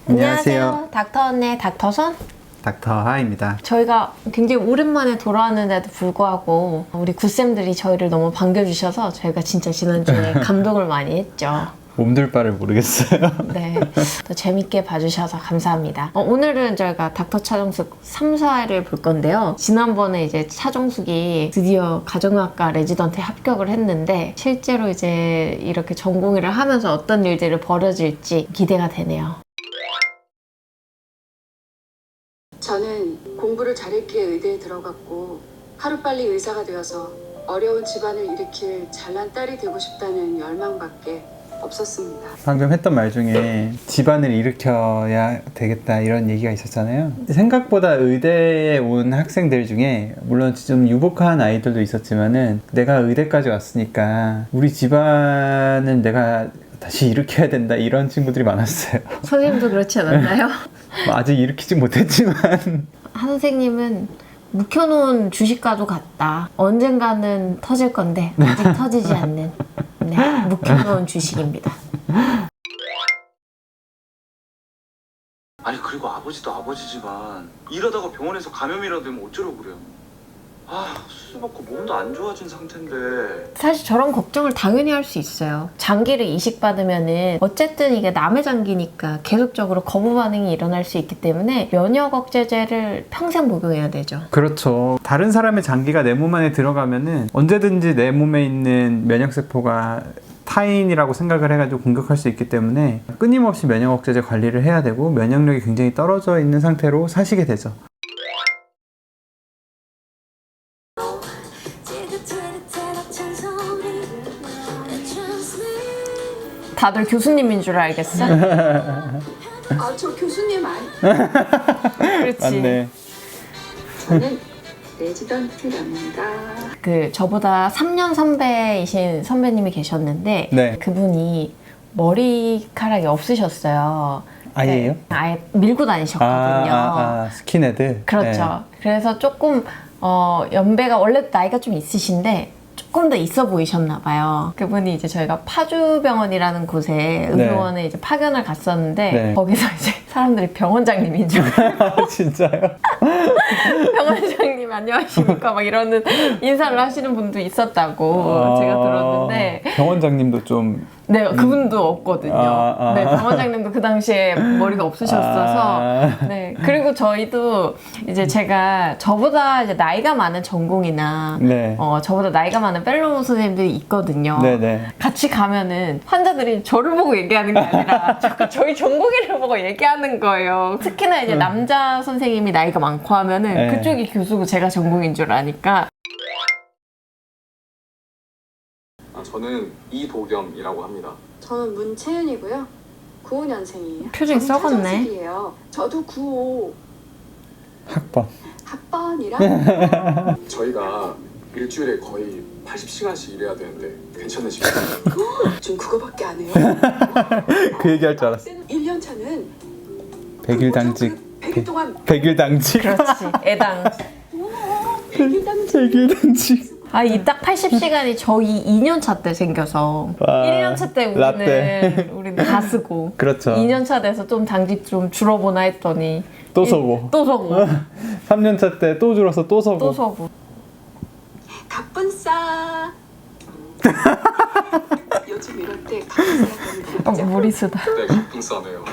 안녕하세요. 닥터언의 닥터선? 닥터하입니다. 저희가 굉장히 오랜만에 돌아왔는데도 불구하고 우리 굿쌤들이 저희를 너무 반겨주셔서 저희가 진짜 지난주에 감동을 많이 했죠. 몸둘 바를 모르겠어요. 네, 더 재밌게 봐주셔서 감사합니다. 오늘은 저희가 닥터 차정숙 3, 4회를 볼 건데요. 지난번에 이제 차정숙이 드디어 가정의학과 레지던트에 합격을 했는데 실제로 이제 이렇게 전공의를 하면서 어떤 일들이 벌어질지 기대가 되네요. 저는 공부를 잘했기에 의대에 들어갔고 하루빨리 의사가 되어서 어려운 집안을 일으킬 잘난 딸이 되고 싶다는 열망밖에 없었습니다. 방금 했던 말 중에 집안을 일으켜야 되겠다 이런 얘기가 있었잖아요. 생각보다 의대에 온 학생들 중에 물론 좀 유복한 아이들도 있었지만은 내가 의대까지 왔으니까 우리 집안은 내가 다시 일으켜야 된다 이런 친구들이 많았어요. 선생님도 그렇지 않았나요? 아직 일으키지 못했지만 한 선생님은 묵혀놓은 주식과도 같다. 언젠가는 터질 건데 아직 터지지 않는 묵혀놓은 주식입니다. 아니 그리고 아버지도 아버지지만 이러다가 병원에서 감염이라도 되면 어쩌려고 그래요. 수술 받고 몸도 안 좋아진 상태인데. 사실 저런 걱정을 당연히 할 수 있어요. 장기를 이식받으면은 어쨌든 이게 남의 장기니까 계속적으로 거부 반응이 일어날 수 있기 때문에 면역 억제제를 평생 복용해야 되죠. 그렇죠. 다른 사람의 장기가 내 몸 안에 들어가면은 언제든지 내 몸에 있는 면역세포가 타인이라고 생각을 해가지고 공격할 수 있기 때문에 끊임없이 면역 억제제 관리를 해야 되고 면역력이 굉장히 떨어져 있는 상태로 사시게 되죠. 다들 교수님인 줄 알겠어? 저 교수님 아니. 그렇지. 맞네. 저는 레지던트랍니다. 저보다 3년 선배이신 선배님이 계셨는데 네. 그분이 머리카락이 없으셨어요. 아예요? 네, 아예 밀고 다니셨거든요. 스킨헤드. 그렇죠. 네. 그래서 조금 연배가 원래 나이가 좀 있으신데 조금 더 있어 보이셨나 봐요. 그분이 이제 저희가 파주병원이라는 곳에 의료원에 이제 파견을 갔었는데 거기서 이제 사람들이 병원장님인 줄 알고 진짜요? 병원장님 안녕하십니까 막 이러는 인사를 하시는 분도 있었다고 제가 들었는데 병원장님도 좀 네, 그분도 없거든요. 네, 병원장님도 그 당시에 머리가 없으셨어서. 네, 그리고 저희도 이제 제가 저보다 이제 나이가 많은 전공이나 저보다 나이가 많은 펠로우 선생님들이 있거든요. 네네. 같이 가면은 환자들이 저를 보고 얘기하는 게 아니라 자꾸 저희 전공의를 보고 얘기하는 거예요. 특히나 이제 남자 선생님이 나이가 많고 하면은 그쪽이 교수고 제가 전공인 줄 아니까. 저는 이도겸이라고 합니다. 저는 문채윤이고요. 95년생이에요. 표정이 썩었네. 저도 95 학번. 학번이랑 저희가 일주일에 거의 80시간씩 일해야 되는데 괜찮으십니까? 좀 그거밖에 안 해요. 그 얘기할 줄 알았어. 1년 차는 100일 당직. 100일 동안 100일 당직. 그렇지, 애당. 100일 당직. 100일 당직. 이 딱 80시간이 저희 2년차 때 생겨서 1년차 때 우리는 다 쓰고 그렇죠. 2년차 돼서 좀 당직 좀 줄어보나 했더니 또 서고. 또 서고 3년차 때 또 줄어서 또 서고. 또 서고 갑분싸. 요즘 이럴 때 갑분싸 무리수다. 네, 가풍싸네요.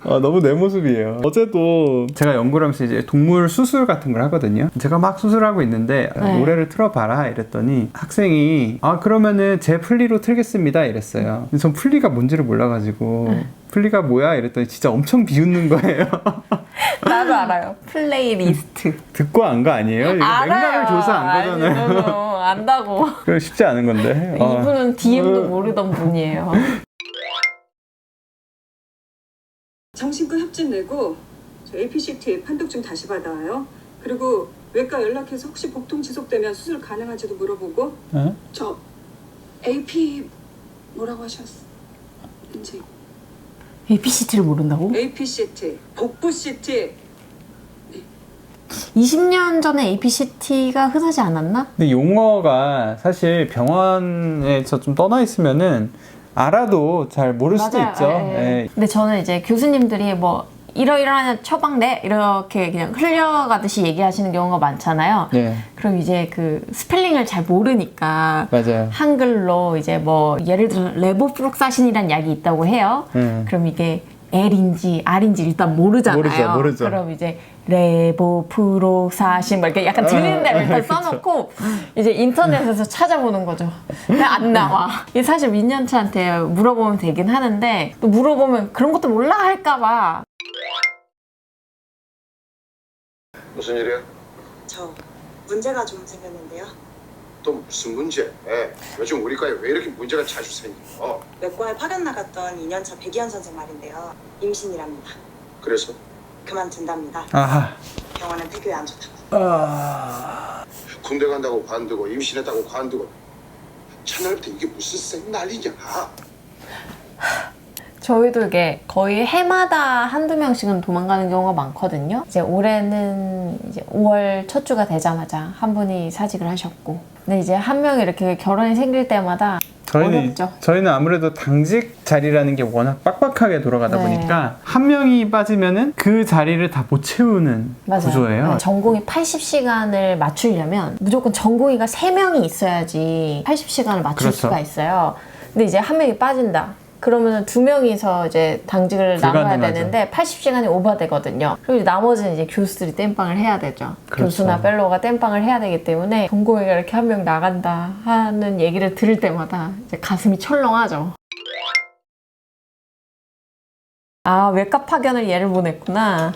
너무 내 모습이에요. 어제도 제가 연구를 하면서 이제 동물 수술 같은 걸 하거든요. 제가 막 수술하고 있는데 노래를 틀어봐라 이랬더니 학생이 그러면은 제 플리로 틀겠습니다 이랬어요. 근데 전 플리가 뭔지를 몰라가지고 플리가 뭐야 이랬더니 진짜 엄청 비웃는 거예요. 나도 알아요. 플레이리스트. 듣고 안 거 아니에요? 이거 맥락을 조사 안 거잖아요. 안다고. 그럼 쉽지 않은 건데. 이분은 DM도 모르던 분이에요. 정신과 협진 내고 저 APCT 판독 좀 다시 받아와요. 그리고 외과 연락해서 혹시 복통 지속되면 수술 가능한지도 물어보고. 저 AP 뭐라고 하셨는지. APCT를 모른다고? APCT 복부 CT. 20년 전에 APCT가 흔하지 않았나? 근데 용어가 사실 병원에서 좀 떠나 있으면은 알아도 잘 모를 수도 맞아요. 있죠. 예, 예. 예. 근데 저는 이제 교수님들이 뭐 이러이러한 처방돼 이렇게 그냥 흘려가듯이 얘기하시는 경우가 많잖아요. 네. 그럼 이제 그 스펠링을 잘 모르니까 맞아요. 한글로 이제 뭐 예를 들어 레보프록사신이라는 약이 있다고 해요. 그럼 이게 L인지 R인지 일단 모르잖아요. 모르죠. 그럼 이제 레보프록사신 막 이렇게 약간 들리는 대로 일단 써놓고 이제 인터넷에서 찾아보는 거죠. 근데 안 나와. 이게 사실 민현씨한테 물어보면 되긴 하는데 또 물어보면 그런 것도 몰라 할까봐. 무슨 일이야? 저 문제가 좀 생겼는데요. 또 무슨 문제? 요즘 우리 과에 왜 이렇게 문제가 자주 생겨? 외과에 파견 나갔던 2년차 백이현 선생 말인데요. 임신이랍니다. 그래서 그만둔답니다. 아하. 병원은 태교에 안 좋다고. 군대 간다고 관두고 임신했다고 관두고 첫날부터 이게 무슨 쌩 난리냐? 저희도 이게 거의 해마다 한두 명씩은 도망가는 경우가 많거든요. 이제 올해는 이제 5월 첫 주가 되자마자 한 분이 사직을 하셨고. 근데 이제 한 명이 이렇게 결혼이 생길 때마다 어렵죠. 저희는 아무래도 당직 자리라는 게 워낙 빡빡하게 돌아가다 네. 보니까 한 명이 빠지면은 그 자리를 다 못 채우는 맞아요. 구조예요. 네, 전공이 80시간을 맞추려면 무조건 전공의가 3명이 있어야지 80시간을 맞출 그렇죠. 수가 있어요. 근데 이제 한 명이 빠진다. 그러면 2명이서 이제 당직을 나눠야 불가능하죠. 되는데 80시간이 오버되거든요. 그리고 이제 나머지는 이제 교수들이 땜빵을 해야 되죠. 그렇죠. 교수나 펠로우가 땜빵을 해야 되기 때문에 전공의가 이렇게 한 명 나간다 하는 얘기를 들을 때마다 이제 가슴이 철렁하죠. 아, 외과 파견을 얘를 보냈구나.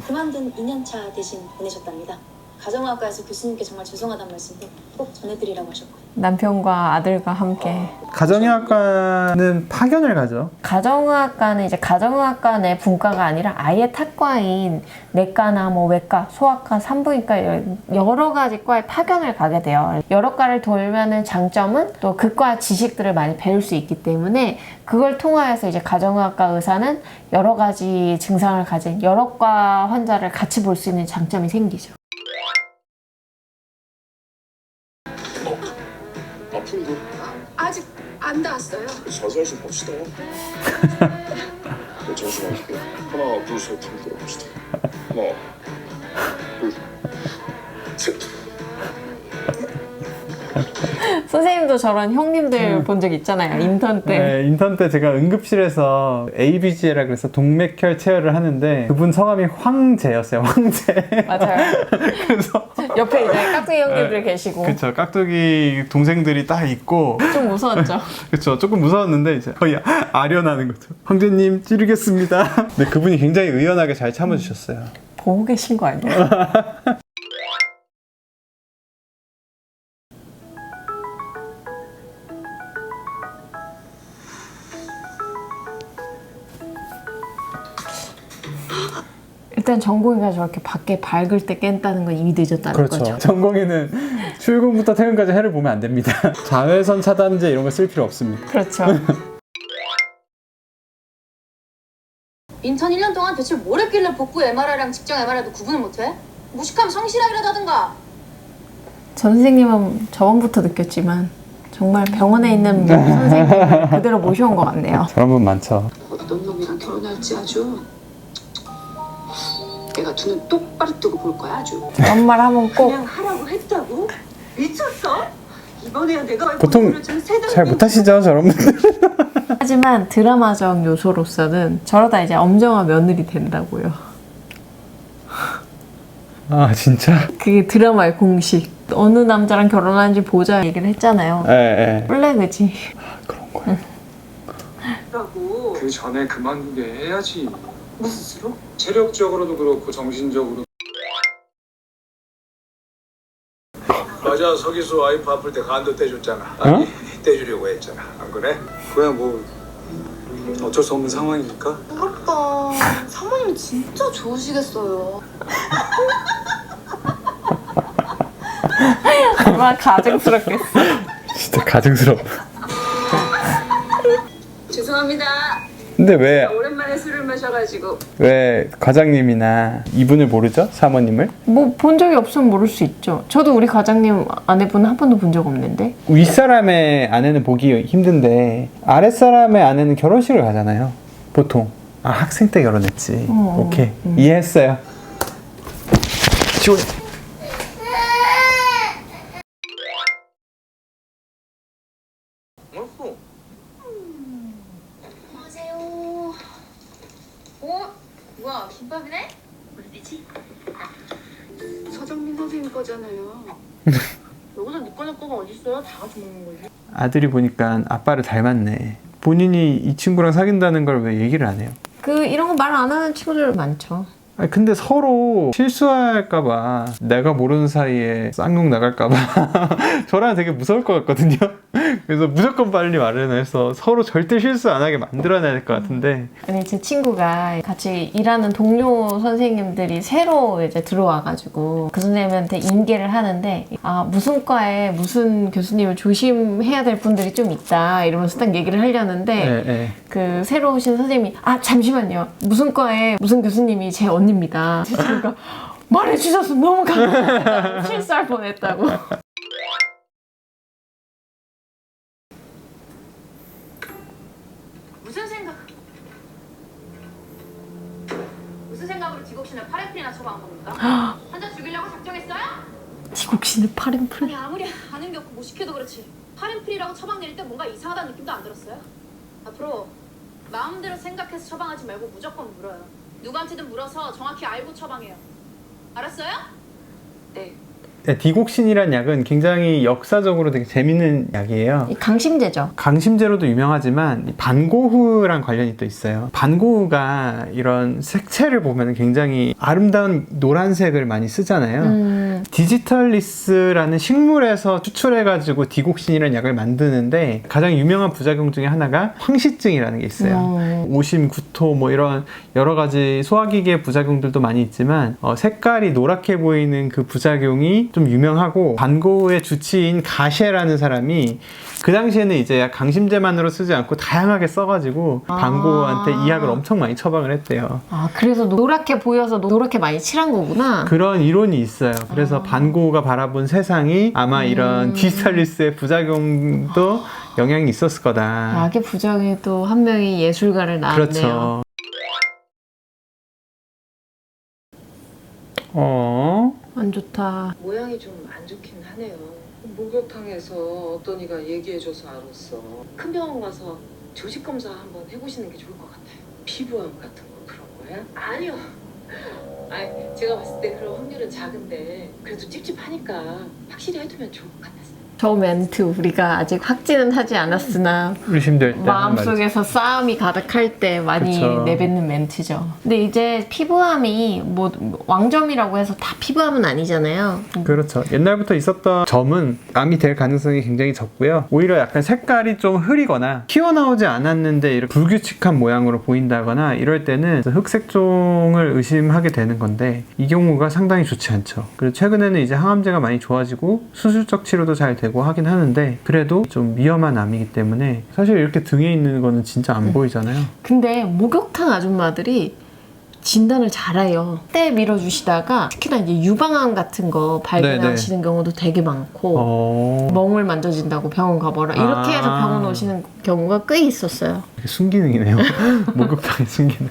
그만둔 2년차 대신 보내셨답니다. 가정의학과에서 교수님께 정말 죄송하다는 말씀도 꼭 전해드리라고 하셨고요. 남편과 아들과 함께. 가정의학과는 파견을 가죠. 가정의학과는 이제 가정의학과 내 분과가 아니라 아예 탁과인 내과나 뭐 외과, 소아과, 산부인과 여러 가지 과에 파견을 가게 돼요. 여러 과를 돌면은 장점은 또 그 과 지식들을 많이 배울 수 있기 때문에 그걸 통하여서 이제 가정의학과 의사는 여러 가지 증상을 가진 여러 과 환자를 같이 볼 수 있는 장점이 생기죠. 아픈 거 아직 안 닿았어요. 서서히 좀 봅시다. 잠시만요. 하나, 둘, 셋, 들어봅시다. 하나, 둘, 셋. 선생님도 저런 형님들 본 적 있잖아요. 인턴 때. 네, 인턴 때 제가 응급실에서 ABG라 그래서 동맥혈 체열을 하는데 그분 성함이 황제였어요. 황제. 맞아요. 그래서 옆에 이제 깍두기 형님들 계시고. 그쵸, 깍두기 동생들이 딱 있고 좀 무서웠죠. 그쵸, 조금 무서웠는데 이제 거의 아련하는 거죠. 황제님 찌르겠습니다. 근데 그분이 굉장히 의연하게 잘 참아주셨어요. 보고 계신 거 아니야? 일단 전공의가 저렇게 밖에 밝을 때 깬다는 건 이미 늦었다는 거죠. 전공에는 출근부터 퇴근까지 해를 보면 안 됩니다. 자외선 차단제 이런 거 쓸 필요 없습니다. 그렇죠. 인턴 1년 동안 대체 뭘 했길래 복부 MRI랑 직장 MRI도 구분을 못해? 무식하면 성실하기라도 하든가. 전 선생님은 저번부터 느꼈지만 정말 병원에 있는 선생님을 그대로 모셔온 것 같네요. 그런 분 많죠. 어떤 놈이랑 결혼할지 아주 내가 두 눈 똑바로 뜨고 볼 거야 아주. 그런 말 하면 꼭 그냥 하라고 했다고? 미쳤어? 이번에야 내가 보통 잘 못하시죠, 저런 분들. 하지만 드라마적 요소로서는 저러다 이제 엄정화 며느리 된다고요. 아, 진짜? 그게 드라마의 공식. 어느 남자랑 결혼하는지 보자 얘기를 했잖아요. 예. 블랙이지. 그런 거예요. 라고 그 전에 그만두게 해야지. 무슨 수로? 체력적으로도 그렇고 정신적으로. 맞아, 서기수 와이프 아플 때 간도 떼줬잖아. 아니, 떼주려고 했잖아. 안 그래? 그야 뭐 어쩔 수 없는 상황이니까. 부럽다. 사모님 진짜 좋으시겠어요. 얼마나 가증스럽겠어. 진짜 가증스럽다. 죄송합니다. 근데 왜 오랜만에 술을 술을 마셔가지고. 왜 과장님이나 이분을 모르죠? 사모님을? 뭐 본 적이 없으면 모를 수 있죠. 저도 우리 과장님 아내분 한 번도 본 적 없는데. 윗사람의 아내는 보기 힘든데 아랫사람의 아내는 결혼식을 가잖아요. 보통. 아, 학생 때 결혼했지. 오케이. 이해했어요. 시원해. 안녕하세요. 어? 뭐야, 김밥이네? 어디지? 서정민 선생님 거잖아요. 여기서 네 꺼낼 거가 어딨어요? 다 같이 먹는 거지. 아들이 보니까 아빠를 닮았네. 본인이 이 친구랑 사귄다는 걸 왜 얘기를 안 해요? 이런 거 말 안 하는 친구들 많죠. 아니, 근데 서로 실수할까봐 내가 모르는 사이에 쌍욕 나갈까봐 저랑 되게 무서울 것 같거든요. 그래서 무조건 빨리 말을 해서 서로 절대 실수 안 하게 만들어내야 될 것 같은데. 아니 제 친구가 같이 일하는 동료 선생님들이 새로 이제 들어와가지고 그 선생님한테 인계를 하는데 아 무슨 과에 무슨 교수님을 조심해야 될 분들이 좀 있다 이러면서 딱 얘기를 하려는데 네. 그 새로 오신 선생님이 아 잠시만요 무슨 과에 무슨 교수님이 제 언니입니다. 제 친구가 말해주셔서 너무 감사합니다. 실수할 뻔했다고. 무슨 생각으로 지곡신을 파렌필이나 처방한 겁니까? 환자 죽이려고 작정했어요? 지곡신을 파렌필? 아니 아무리 아는 게 없고 무식해도 그렇지 파렌필이라고 처방 내릴 때 뭔가 이상하다는 느낌도 안 들었어요? 앞으로 마음대로 생각해서 처방하지 말고 무조건 물어요. 누구한테든 물어서 정확히 알고 처방해요. 알았어요? 네. 네, 디곡신이란 약은 굉장히 역사적으로 되게 재밌는 약이에요. 강심제죠. 강심제로도 유명하지만 반고흐랑 관련이 또 있어요. 반고흐가 이런 색채를 보면 굉장히 아름다운 노란색을 많이 쓰잖아요. 디지털리스라는 식물에서 추출해가지고 디곡신이라는 약을 만드는데 가장 유명한 부작용 중에 하나가 황시증이라는 게 있어요. 오심, 구토 뭐 이런 여러 가지 소화기계 부작용들도 많이 있지만 색깔이 노랗게 보이는 그 부작용이 좀 유명하고 반고흐의 주치인 가셰라는 사람이 그 당시에는 이제 강심제만으로 쓰지 않고 다양하게 써가지고 반고흐한테 이 약을 엄청 많이 처방을 했대요. 아 그래서 노랗게 보여서 노랗게 많이 칠한 거구나. 그런 이론이 있어요. 그래서 반고흐가 바라본 세상이 아마 이런 디지털리스의 부작용도 영향이 있었을 거다. 약의 부작용이 또 한 명이 예술가를 낳았네요. 그렇죠. 안 좋다. 모양이 좀 안 좋긴 하네요. 목욕탕에서 어떤 이가 얘기해줘서 알았어. 큰 병원 가서 조직 검사 한번 해보시는 게 좋을 것 같아요. 피부암 같은 거 그런 거야? 아니요. 아니 제가 봤을 때 그런 확률은 작은데 그래도 찝찝하니까 확실히 해두면 좋을 것 같았어요. 저 멘트 우리가 아직 확진은 하지 않았으나 의심될 때 마음속에서 싸움이 가득할 때 많이 그쵸. 내뱉는 멘트죠. 근데 이제 피부암이 뭐 왕점이라고 해서 다 피부암은 아니잖아요. 그렇죠. 옛날부터 있었던 점은 암이 될 가능성이 굉장히 적고요. 오히려 약간 색깔이 좀 흐리거나 튀어나오지 않았는데 이렇게 불규칙한 모양으로 보인다거나 이럴 때는 흑색종을 의심하게 되는 건데 이 경우가 상당히 좋지 않죠. 그리고 최근에는 이제 항암제가 많이 좋아지고 수술적 치료도 잘 되고 하긴 하는데 그래도 좀 위험한 암이기 때문에 사실 이렇게 등에 있는 거는 진짜 안 보이잖아요. 근데 목욕탕 아줌마들이 진단을 잘해요. 때 밀어주시다가 특히나 이제 유방암 같은 거 발견하시는 경우도 되게 많고 멍을 만져진다고 병원 가봐라 이렇게 해서 병원 오시는 경우가 꽤 있었어요. 순기능이네요. 목욕탕의 순기능.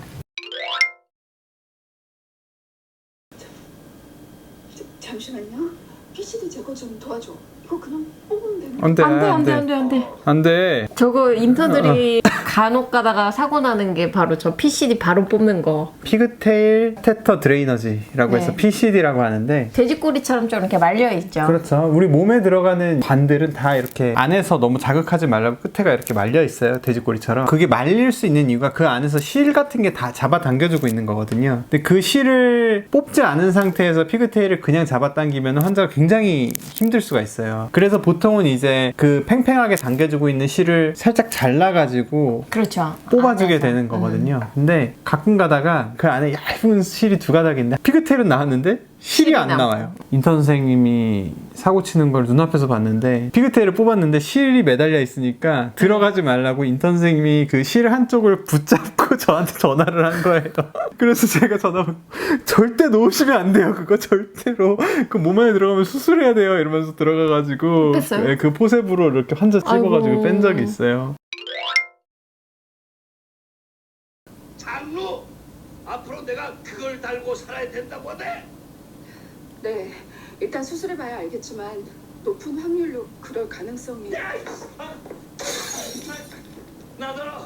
잠시만요. PCD 제거 좀 도와줘. 이거 그냥 뽑으면 되는 안 돼. 저거 인턴들이 간혹 가다가 사고 나는 게 바로 저 PCD 바로 뽑는 거. 피그테일 테터 드레이너지라고 해서 네. PCD라고 하는데 돼지꼬리처럼 좀 이렇게 말려있죠. 그렇죠. 우리 몸에 들어가는 관들은 다 이렇게 안에서 너무 자극하지 말라고 끝에가 이렇게 말려 있어요. 돼지꼬리처럼. 그게 말릴 수 있는 이유가 그 안에서 실 같은 게 다 잡아당겨주고 있는 거거든요. 근데 그 실을 뽑지 않은 상태에서 피그테일을 그냥 잡아당기면 환자가 굉장히 힘들 수가 있어요. 그래서 보통은 이제 그 팽팽하게 당겨주고 있는 실을 살짝 잘라가지고 그렇죠. 뽑아주게 안에서. 되는 거거든요. 근데 가끔 가다가 그 안에 얇은 실이 두 가닥인데 피그테일은 나왔는데 실이 안 나와요. 인턴 선생님이 사고 치는 걸 눈앞에서 봤는데 피그테일을 뽑았는데 실이 매달려 있으니까 들어가지 말라고 인턴 선생님이 그 실 한쪽을 붙잡고 저한테 전화를 한 거예요. 그래서 제가 전화 절대 놓으시면 안 돼요. 그거 절대로 그 몸 안에 들어가면 수술해야 돼요. 이러면서 들어가가지고 뺐어요? 그 포셉으로 이렇게 환자 찍어가지고 아이고. 뺀 적이 있어요. 장로, 앞으로 내가 그걸 달고 살아야 된다고 하네. 네, 일단 수술해봐야 알겠지만 높은 확률로 그럴 가능성이. 나더러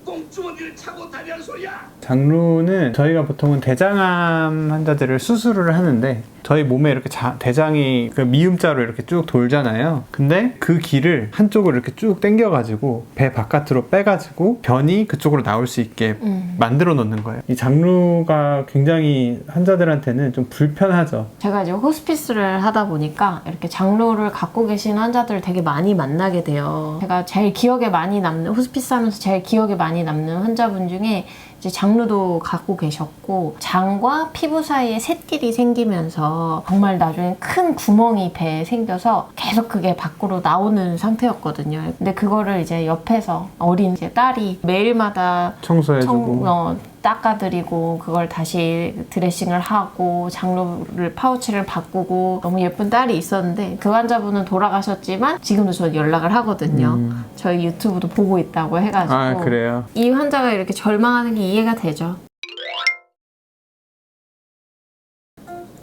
꽁주머니를 차고 다니는 소리야. 장루는 저희가 보통은 대장암 환자들을 수술을 하는데 저희 몸에 이렇게 대장이 그 미음자로 이렇게 쭉 돌잖아요. 근데 그 길을 한쪽으로 이렇게 쭉 당겨가지고 배 바깥으로 빼가지고 변이 그쪽으로 나올 수 있게 만들어 놓는 거예요. 이 장루가 굉장히 환자들한테는 좀 불편하죠. 제가 이제 호스피스를 하다 보니까 이렇게 장루를 갖고 계신 환자들을 되게 많이 만나게 돼요. 제가 제일 기억에 많이 남는, 호스피스 하면서 제일 기억에 많이 남는 환자분 중에 이제 장루도 갖고 계셨고, 장과 피부 사이에 샛길이 생기면서 정말 나중에 큰 구멍이 배에 생겨서 계속 그게 밖으로 나오는 상태였거든요. 근데 그거를 이제 옆에서 어린 이제 딸이 매일마다 청소해주고 닦아드리고 그걸 다시 드레싱을 하고 장루를 파우치를 바꾸고 너무 예쁜 딸이 있었는데, 그 환자분은 돌아가셨지만 지금도 저 연락을 하거든요. 저희 유튜브도 보고 있다고 해가지고. 아, 그래요? 이 환자가 이렇게 절망하는 게 이해가 되죠.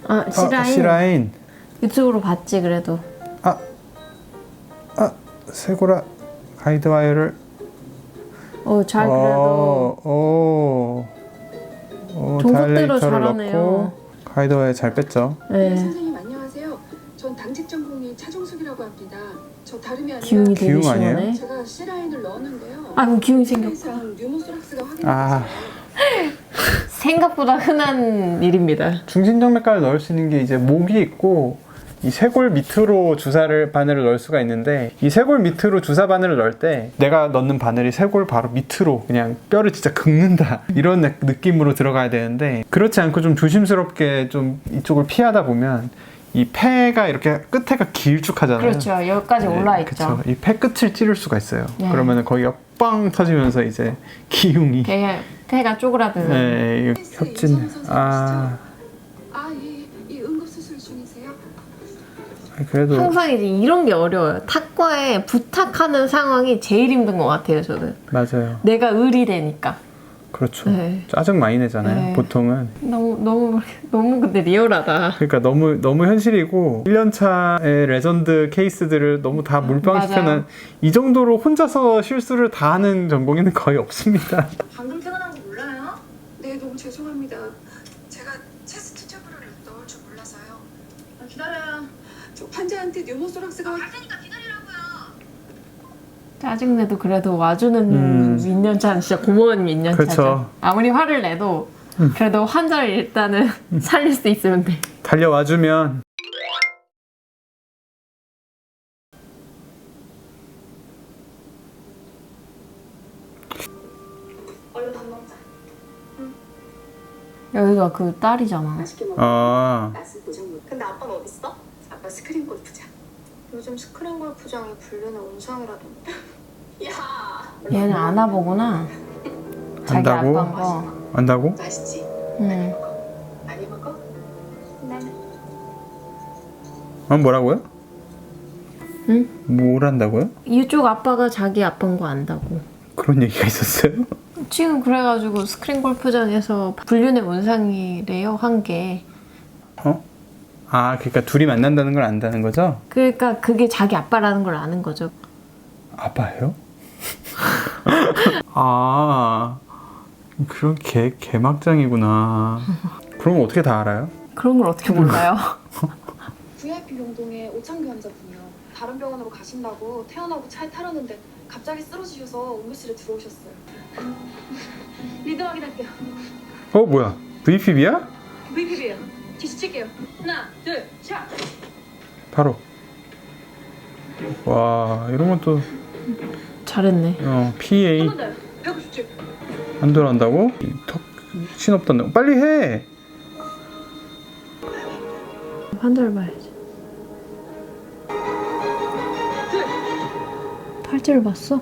아, 시라인. 유튜브로 봤지 그래도. 세고라 가이드와이어를 잘 그래도 종속대로 잘하네요. 넣고 가이드와이어 잘 뺐죠. 네. 선생님 안녕하세요. 전 당직 전공의 차종숙이라고 합니다. 저 다름이 아니라 기운이 되게 기운 아니에요? 심하네. 제가 C라인을 넣었는데요. 아이고 기운이 생겼다. 항상 뉴모소락스가 확인됐어요. 생각보다 흔한 일입니다. 중심정맥과를 넣을 수 있는 게 이제 목이 있고 이 쇄골 밑으로 주사를 바늘을 넣을 수가 있는데, 이 쇄골 밑으로 주사 바늘을 넣을 때 내가 넣는 바늘이 쇄골 바로 밑으로 그냥 뼈를 진짜 긁는다 이런 느낌으로 들어가야 되는데, 그렇지 않고 좀 조심스럽게 좀 이쪽을 피하다 보면 이 폐가 이렇게 끝에가 길쭉하잖아요. 그렇죠. 여기까지 올라와 있죠. 이 폐 끝을 찌를 수가 있어요. 네. 그러면 거기가 빵 터지면서 이제 기흉이 폐가 쪼그라드는. 네, 협진. 이 응급수술 중이세요? 그래도 항상 이제 이런 게 어려워요. 탁과에 부탁하는 상황이 제일 힘든 것 같아요, 저는. 맞아요. 내가 의리되니까. 그렇죠. 네. 짜증 많이 내잖아요. 네. 보통은. 너무 근데 리얼하다. 그러니까 너무 현실이고 1년차의 레전드 케이스들을 너무 다 몰빵시켜놓은, 이 정도로 혼자서 실수를 다 하는 전공에는 거의 없습니다. 방금 퇴근한 거 몰라요? 네, 너무 죄송합니다. 제가 체스트 튜브를 넣을 줄 몰라서요. 기다려요. 저 환자한테 뉴모소락스가 갈 테니까 기다리라고요. 짜증내도 그래도 와주는 민년차는 진짜 고마운 민년차죠. 그렇죠. 아무리 화를 내도 그래도 환자를 일단은 살릴 수 있으면 돼. 달려와주면. 얼른 밥 먹자. 여기가 그 딸이잖아. 맛있게 먹고 아, 맛을 보장 못. 근데 아빠는 어딨어? 아빠 스크린 골프장. 요즘 스크린 골프장이 불륜의 온상이라던데. 야, 얘는 안아보구나. 자기 안다고? 아빠인 거. 안다고? 맛있지? 응. 많이 먹어? 뭐라고요? 응? 뭘 한다고요? 이쪽 아빠가 자기 아빠인 거 안다고. 그런 얘기가 있었어요? 지금 그래가지고 스크린 골프장에서 불륜의 온상이래요, 한 게. 그러니까 둘이 만난다는 걸 안다는 거죠? 그러니까 그게 자기 아빠라는 걸 아는 거죠. 아빠예요? 그런 개막장이구나. 그럼 어떻게 다 알아요? 그런 걸 어떻게 몰라요? VIP 병동에 오창규 환자분이요. 다른 병원으로 가신다고 태어나고 차에 타려는데 갑자기 쓰러지셔서 응급실에 들어오셨어요. 리드 확인할게요. 뭐야? VPB야? VPB예요. 뒤시 칠게요. 하나, 둘, 샷! 바로. 와, 이런 것도 잘했네. PA 한 번 더요. 197. 안 들어간다고? 턱 신없던데. 빨리 해. 환자를 봐야지. 팔찌를 봤어?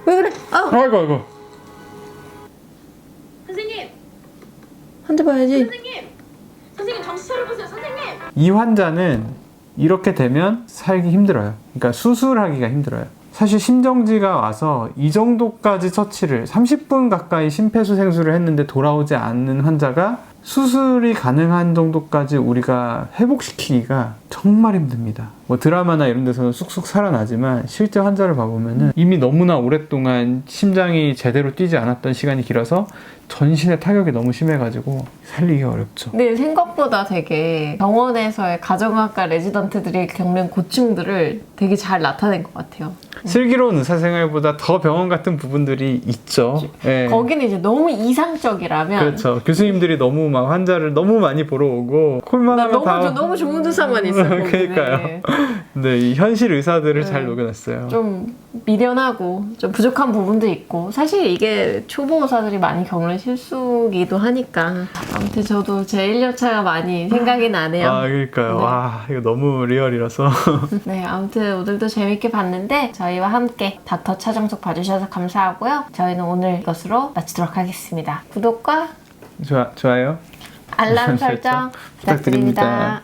왜 그래? 아이고 아이고. 선생님! 환자 봐야지. 선생님! 선생님 정신 차려보세요 선생님! 이 환자는 이렇게 되면 살기 힘들어요. 그러니까 수술하기가 힘들어요. 사실 심정지가 와서 이 정도까지 처치를 30분 가까이 심폐소생술을 했는데 돌아오지 않는 환자가 수술이 가능한 정도까지 우리가 회복시키기가 정말 힘듭니다. 뭐 드라마나 이런 데서는 쑥쑥 살아나지만 실제 환자를 봐보면은 이미 너무나 오랫동안 심장이 제대로 뛰지 않았던 시간이 길어서 전신에 타격이 너무 심해가지고 살리기가 어렵죠. 근데 생각보다 되게 병원에서의 가정의학과 레지던트들이 겪는 고충들을 되게 잘 나타낸 것 같아요. 슬기로운 의사생활보다 더 병원 같은 부분들이 있죠. 예. 거기는 이제 너무 이상적이라면 그렇죠. 교수님들이 너무 막 환자를 너무 많이 보러 오고 콜만 나 하면 다 너무 좋은 의사만 있어요. 거기는. 그러니까요. 네, 이 현실 의사들을 잘 녹여냈어요. 좀 미련하고 좀 부족한 부분도 있고 사실 이게 초보 의사들이 많이 겪는 실수기도 하니까 아무튼 저도 제 1년차가 많이 생각이 나네요. 아, 그러니까요. 네. 와, 이거 너무 리얼이라서. 네, 아무튼 오늘도 재밌게 봤는데 저희와 함께 닥터 차정숙 봐주셔서 감사하고요. 저희는 오늘 이것으로 마치도록 하겠습니다. 구독과 좋아요. 알람 설정 부탁드립니다.